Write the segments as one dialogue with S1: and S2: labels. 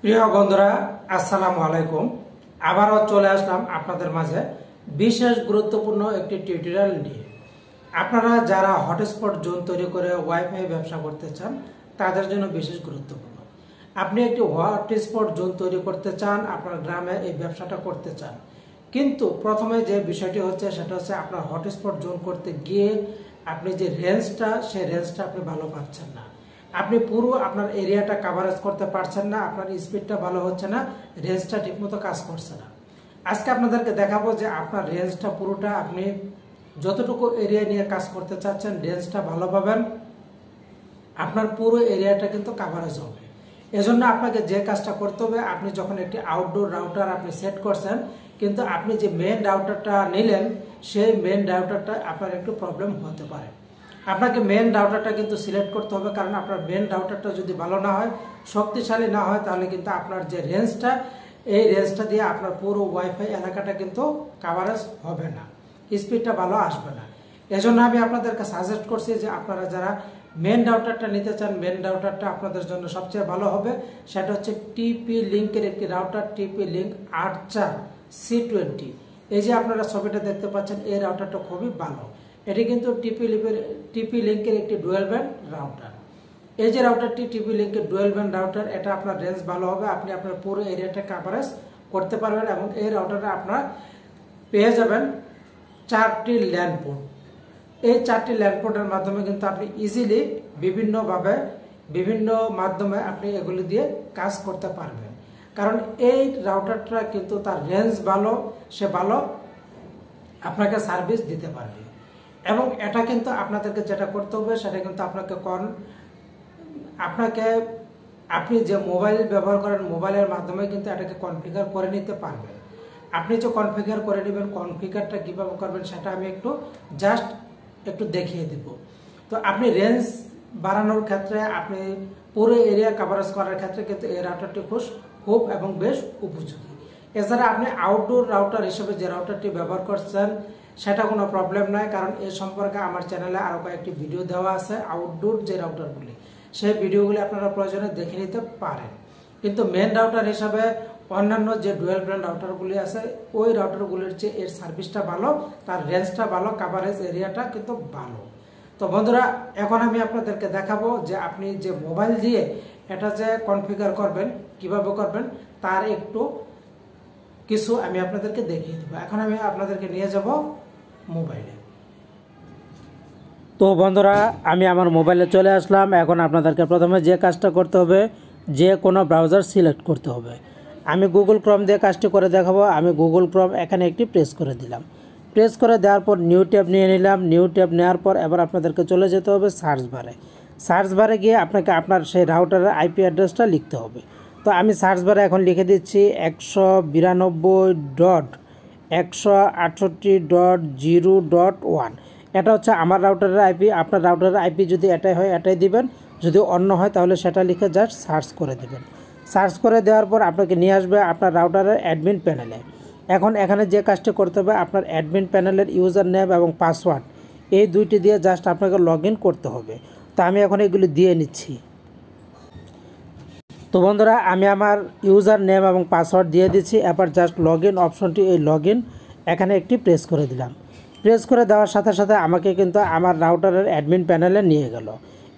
S1: প্রিয় বন্ধুরা, আসসালামু আলাইকুম। আবারও চলে আসলাম আপনাদের মাঝে বিশেষ গুরুত্বপূর্ণ একটি টিউটোরিয়াল নিয়ে। আপনারা যারা হটস্পট জোন তৈরি করে ওয়াইফাই ব্যবসা করতে চান তাদের জন্য বিশেষ গুরুত্বপূর্ণ। আপনি একটি হটস্পট জোন তৈরি করতে চান, আপনার গ্রামে এই ব্যবসাটা করতে চান, কিন্তু প্রথমে যে বিষয়টি হচ্ছে সেটা হচ্ছে আপনার হটস্পট জোন করতে গিয়ে আপনি যে রেঞ্জটা, সেই রেঞ্জটা আপনি ভালো পাচ্ছেন না। আপনি পুরো আপনার এরিয়াটা কাভারেজ করতে পারছেন না, আপনার স্পিডটা ভালো হচ্ছে না, রেঞ্জটা ঠিকমতো কাজ করছে না। আজকে আপনাদেরকে দেখাবো যে আপনার রেঞ্জটা পুরোটা আপনি যতটুকু এরিয়া নিয়ে কাজ করতে চাচ্ছেন রেঞ্জটা ভালো পাবেন, আপনার পুরো এরিয়াটা কিন্তু কাভারেজ হবে। এজন্য আপনাকে যে কাজটা করতে হবে, আপনি যখন একটি আউটডোর রাউটার আপনি সেট করছেন, কিন্তু আপনি যে মেন রাউটারটা নিলেন সেই মেন রাউটারটা আপনার একটু প্রবলেম হতে পারে। আপনাকে মেন রাউটারটা কিন্তু সিলেক্ট করতে হবে, কারণ আপনার মেন রাউটারটা যদি ভালো না হয়, শক্তিশালী না হয়, তাহলে কিন্তু আপনার যে রেঞ্জটা, এই রেঞ্জটা দিয়ে আপনার পুরো ওয়াইফাই এলাকাটা কিন্তু কাভারেজ হবে না, স্পিডটা ভালো আসবে না। এজন্য আমি আপনাদেরকে সাজেস্ট করছি যে আপনারা যারা মেন রাউটারটা নিতে চান, মেন রাউটারটা আপনাদের জন্য সবচেয়ে ভালো হবে। সেটা হচ্ছে টিপি লিঙ্কের একটি রাউটার, টিপি লিঙ্ক 84C20। এই যে আপনারা ছবিটা দেখতে পাচ্ছেন, এই রাউটারটা খুবই ভালো। এটি কিন্তু টিপি লিঙ্কের একটি ডুয়েল ব্যান্ড রাউটার। এই যে রাউটারটি টিপি লিঙ্কের ডুয়েল ব্যান্ড রাউটার, এটা আপনার রেঞ্জ ভালো হবে, আপনি আপনার পুরো এরিয়াটা কাভারেজ করতে পারবেন। এবং এই রাউটারে আপনারা পেয়ে যাবেন 4টি ল্যান্ড পোর্ট। এই 4টি ল্যান্ড পোর্টের মাধ্যমে কিন্তু আপনি ইজিলি বিভিন্ন মাধ্যমে আপনি এগুলি দিয়ে কাজ করতে পারবেন। কারণ এই রাউটারটা কিন্তু তার রেঞ্জ ভালো, সে ভালো আপনাকে সার্ভিস দিতে পারবে। এবং এটা কিন্তু আপনাদেরকে যেটা করতে হবে সেটা কিন্তু আপনি যে মোবাইল ব্যবহার করেন, মোবাইলের মাধ্যমে কিন্তু এটাকে কনফিগার করে নিতে পারবেন। আপনি যে কনফিগার করে নেবেন, কনফিগারটা কীভাবে করবেন সেটা আমি একটু দেখিয়ে দিব। তো আপনি রেঞ্জ বাড়ানোর ক্ষেত্রে, আপনি পুরো এরিয়া কাভারেজ করার ক্ষেত্রে কিন্তু এই রাউটারটি খুব এবং বেশ উপযোগী। এছাড়া আপনি আউটডোর রাউটার হিসেবে যে রাউটারটি ব্যবহার করছেন সেটা কোনো প্রবলেম নয়, কারণ এ সম্পর্কে আমার চ্যানেলে আরও কয়েকটি ভিডিও দেওয়া আছে আউটডোর যে রাউটারগুলি, সেই ভিডিওগুলি আপনারা প্রয়োজনে দেখে নিতে পারেন। কিন্তু মেন রাউটার হিসাবে অন্যান্য যে ডুয়েল ব্র্যান্ড রাউটারগুলি আছে, ওই রাউটারগুলির চেয়ে এর সার্ভিসটা ভালো, তার রেঞ্জটা ভালো, কাভারেজ এরিয়াটা কিন্তু ভালো। তো বন্ধুরা, এখন আমি আপনাদেরকে দেখাবো যে আপনি যে মোবাইল দিয়ে এটা যে কনফিগার করবেন, কিভাবে করবেন তার কিছু আমি আপনাদেরকে দেখিয়ে দেবো। এখন আমি আপনাদেরকে নিয়ে যাব মোবাইলে। তো বন্ধুরা, আমি আমার মোবাইলে চলে আসলাম। এখন আপনাদেরকে প্রথমে যে কাজটা করতে হবে, যে কোনো ব্রাউজার সিলেক্ট করতে হবে। আমি গুগল ক্রোম দিয়ে কাজটি করে দেখাবো। আমি গুগল ক্রোম এখানে একটি প্রেস করে দিলাম। প্রেস করে দেওয়ার পর নিউ ট্যাব নিয়ে নিলাম। নিউ ট্যাব নেওয়ার পর এবার আপনাদেরকে চলে যেতে হবে সার্চ বারে। সার্চ বারে গিয়ে আপনাকে আপনার সেই রাউটারের আইপি অ্যাড্রেসটা লিখতে হবে। তো আমি সার্চ বারে এখন লিখে দিচ্ছি 192.168.0.1। এটা হচ্ছে আমার রাউটারের আইপি। আপনার রাউটারের আইপি যদি এটাই হয় এটাই দিবেন, যদি অন্য হয় তাহলে সেটা লিখে জাস্ট সার্চ করে দেবেন। সার্চ করে দেওয়ার পর আপনাকে নিয়ে আসবে আপনার রাউটারের অ্যাডমিন প্যানেলে। এখন এখানে যে কাজটি করতে হবে, আপনার অ্যাডমিন প্যানেলের ইউজার নেম এবং পাসওয়ার্ড, এই দুইটি দিয়ে জাস্ট আপনাকে লগ ইন করতে হবে। তো আমি এখন এগুলি দিয়ে নিচ্ছি। তো বন্ধুরা, আমি আমার ইউজার নেম এবং পাসওয়ার্ড দিয়ে দিচ্ছি। এবার জাস্ট লগ ইন অপশনটি, এই লগ ইন এখানে একটি প্রেস করে দিলাম। প্রেস করে দেওয়ার সাথে সাথে আমাকে কিন্তু আমার রাউটারের অ্যাডমিন প্যানেলে নিয়ে গেল।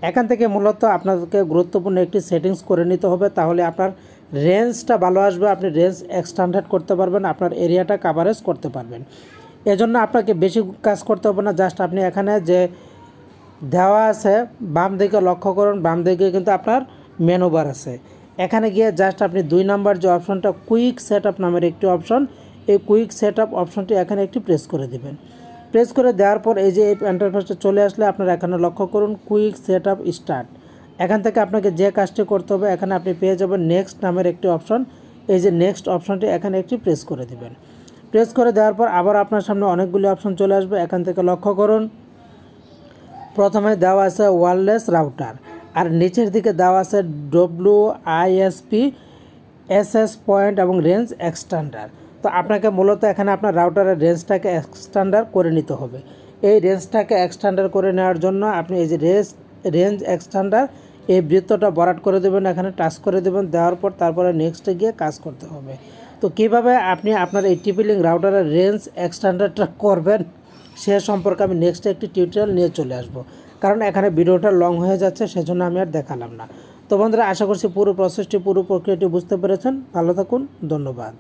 S1: এখান থেকে মূলত আপনাদেরকে গুরুত্বপূর্ণ একটি সেটিংস করে নিতে হবে, তাহলে আপনার রেঞ্জটা ভালো আসবে, আপনি রেঞ্জ এক্সটেন্ড করতে পারবেন, আপনার এরিয়াটা কাভারেজ করতে পারবেন। এজন্য আপনাকে বেশি কাজ করতে হবে না। জাস্ট আপনি এখানে যে দেওয়া আছে বাম দিকে লক্ষ্য করুন, বাম দিকে কিন্তু আপনার মেনু বার আছে। এখানে গিয়ে জাস্ট আপনি 2 নাম্বার যে অপশনটা, কুইক সেট আপ নামের একটি অপশন, এই কুইক সেট আপ অপশনটি এখানে একটি প্রেস করে দেবেন। প্রেস করে দেওয়ার পর এই যে এই ইন্টারফেসটা চলে আসলে আপনারা এখানে লক্ষ্য করুন কুইক সেট আপ স্টার্ট। এখান থেকে আপনাকে যে কাজটি করতে হবে, এখানে আপনি পেয়ে যাবেন নেক্সট নামের একটি অপশন। এই যে নেক্সট অপশনটি এখানে একটি প্রেস করে দেবেন। প্রেস করে দেওয়ার পর আবার আপনার সামনে অনেকগুলি অপশন চলে আসবে। এখান থেকে লক্ষ্য করুন, প্রথমে দেওয়া আছে ওয়্যারলেস রাউটার, আর নিচের দিকে দেওয়া আছে WISP SS পয়েন্ট এবং রেঞ্জ এক্সটেন্ডার। তো আপনাকে মূলত এখানে আপনার রাউটারের রেঞ্জটাকে এক্সটেন্ডার করে নিতে হবে। এই রেঞ্জটাকে এক্সটেন্ডার করে নেওয়ার জন্য আপনি এই যে রেঞ্জ এক্সটেন্ডার, এই বৃত্তটা ভরাট করে দেবেন, এখানে টাচ করে দেবেন, দেওয়ার পর তারপরে নেক্সটে গিয়ে কাজ করতে হবে। তো কীভাবে আপনি আপনার এই টিপি লিঙ্ক রাউটারের রেঞ্জ এক্সটেন্ডারটা করবেন সে সম্পর্কে আমি নেক্সট একটি টিউটোরিয়াল নিয়ে চলে আসব, কারণ এখানে ভিডিওটা লং হয়ে যাচ্ছে, সেজন্য আমি আর দেখালাম না। তো বন্ধুরা, আশা করছি পুরো প্রসেসটি পুরো প্রক্রিয়াটি বুঝতে পেরেছেন। ভালো থাকুন, ধন্যবাদ।